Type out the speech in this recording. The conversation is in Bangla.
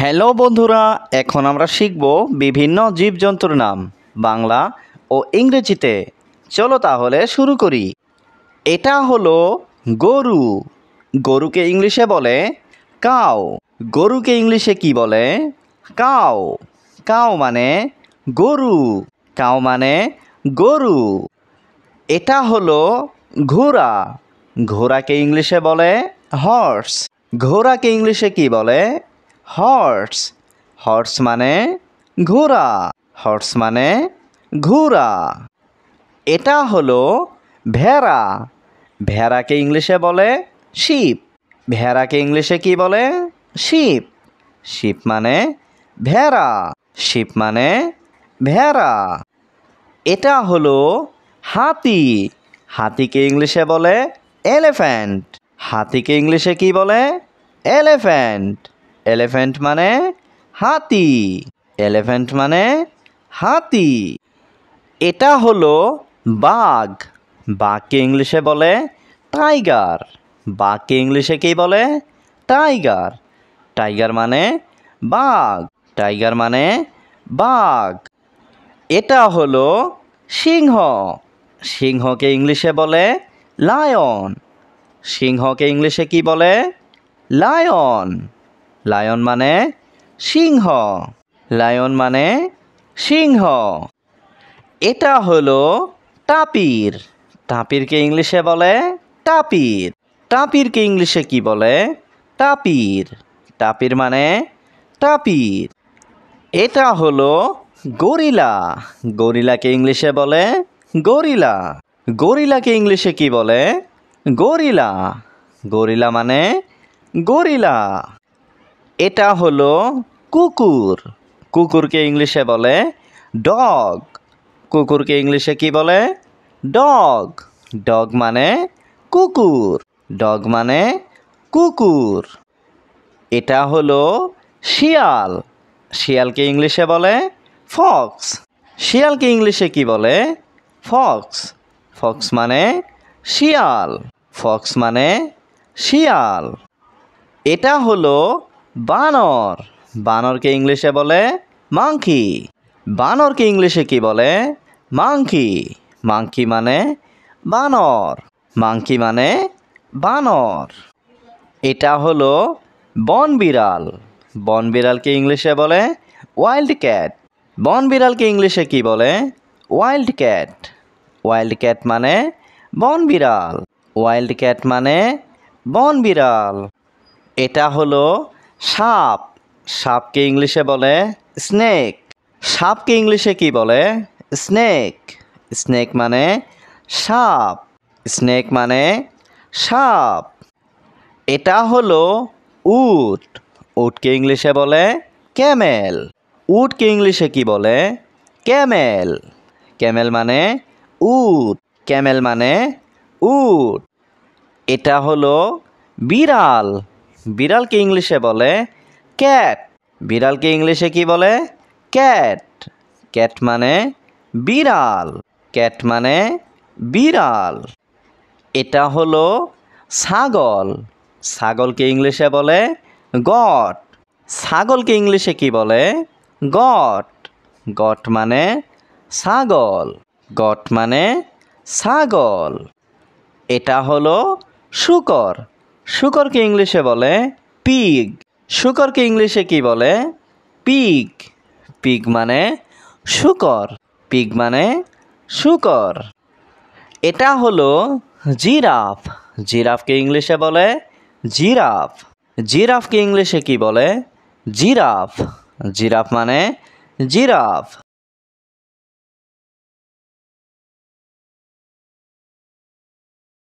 হ্যালো বন্ধুরা, এখন আমরা শিখব বিভিন্ন জীবজন্তুর নাম বাংলা ও ইংরেজিতে। চলো তাহলে শুরু করি। এটা হলো গরু। গরুকে ইংলিশে বলে কাউ। গরুকে ইংলিশে কি বলে? কাউ। কাউ মানে গরু। কাউ মানে গরু। এটা হলো ঘোড়া। ঘোড়াকে ইংলিশে বলে হর্স। ঘোড়াকে ইংলিশে কি বলে? হর্স। হর্স মানে ঘোড়া। হর্স মানে ঘোড়া। এটা হলো ভেড়া। ভেড়াকে ইংলিশে বলে শিপ। ভেড়াকে ইংলিশে কি বলে? শিপ। শিপ মানে ভেড়া। শিপ মানে ভেড়া। এটা হলো হাতি। হাতিকে ইংলিশে বলে এলিফ্যান্ট। হাতিকে ইংলিশে কি বলে? এলিফ্যান্ট। এলিফ্যান্ট মানে হাতি। এলিফ্যান্ট মানে হাতি। এটা হলো বাঘ। বাঘকে ইংলিশে বলে টাইগার। বাঘকে ইংলিশে কি বলে? টাইগার। টাইগার মানে বাঘ। টাইগার মানে বাঘ। এটা হলো সিংহ। সিংহকে ইংলিশে বলে লায়ন। সিংহকে ইংলিশে কি বলে? লায়ন। লায়ন মানে সিংহ। লায়ন মানে সিংহ। এটা হলো তাপির। তাপিরকে ইংলিশে বলে তাপির। তাপিরকে ইংলিশে কি বলে? তাপির। তাপির মানে তাপির। এটা হলো গরিলা। গরিলাকে ইংলিশে বলে গরিলা। গরিলাকে ইংলিশে কি বলে? গরিলা। গরিলা মানে গরিলা। এটা হলো কুকুর। কুকুরকে ইংলিশে বলে ডগ। কুকুরকে ইংলিশে কি বলে? ডগ। ডগ মানে কুকুর। ডগ মানে কুকুর। এটা হলো শিয়াল। শিয়ালকে ইংলিশে বলে ফক্স। শিয়ালকে ইংলিশে কি বলে? ফক্স। ফক্স মানে শিয়াল। ফক্স মানে শিয়াল। এটা হলো বানর। বানরকে ইংলিশে বলে মাংকি। বানরকে ইংলিশে কি বলে? মাংকি। মাংকি মানে বানর। মাংকি মানে বানর। এটা হলো বনবিড়াল। বনবিড়ালকে ইংলিশে বলে ওয়াইল্ড ক্যাট। বনবিড়ালকে ইংলিশে কি বলে? Wild cat. ওয়াইল্ড ক্যাট মানে বনবিড়াল। ওয়াইল্ড ক্যাট মানে বনবিড়াল। এটা হলো সাপ। সাপকে ইংলিশে বলে স্নেক। সাপকে ইংলিশে কি বলে? স্নেক। স্নেক মানে সাপ। স্নেক মানে সাপ। এটা হলো উট। উটকে ইংলিশে বলে ক্যামেল। উটকে ইংলিশে কি বলে? ক্যামেল। ক্যামেল মানে উট। ক্যামেল মানে উট। এটা হলো বিড়াল। বিড়ালকে ইংলিশে বলে ক্যাট। বিড়ালকে ইংলিশে কি বলে? ক্যাট। ক্যাট মানে বিড়াল। ক্যাট মানে বিড়াল। এটা হলো ছাগল। ছাগলকে ইংলিশে বলে গট। ছাগলকে ইংলিশে কি বলে? গট। গট মানে ছাগল। গট মানে ছাগল। এটা হলো শূকর। শূকরকে ইংলিশে বলে পিগ। শূকরকে ইংলিশে কি বলে? পিগ। পিগ মানে শূকর। পিগ মানে শূকর। এটা হলো জিরাফ। জিরাফকে ইংলিশে বলে জিরাফ। জিরাফকে ইংলিশে কি বলে? জিরাফ। জিরাফ মানে জিরাফ।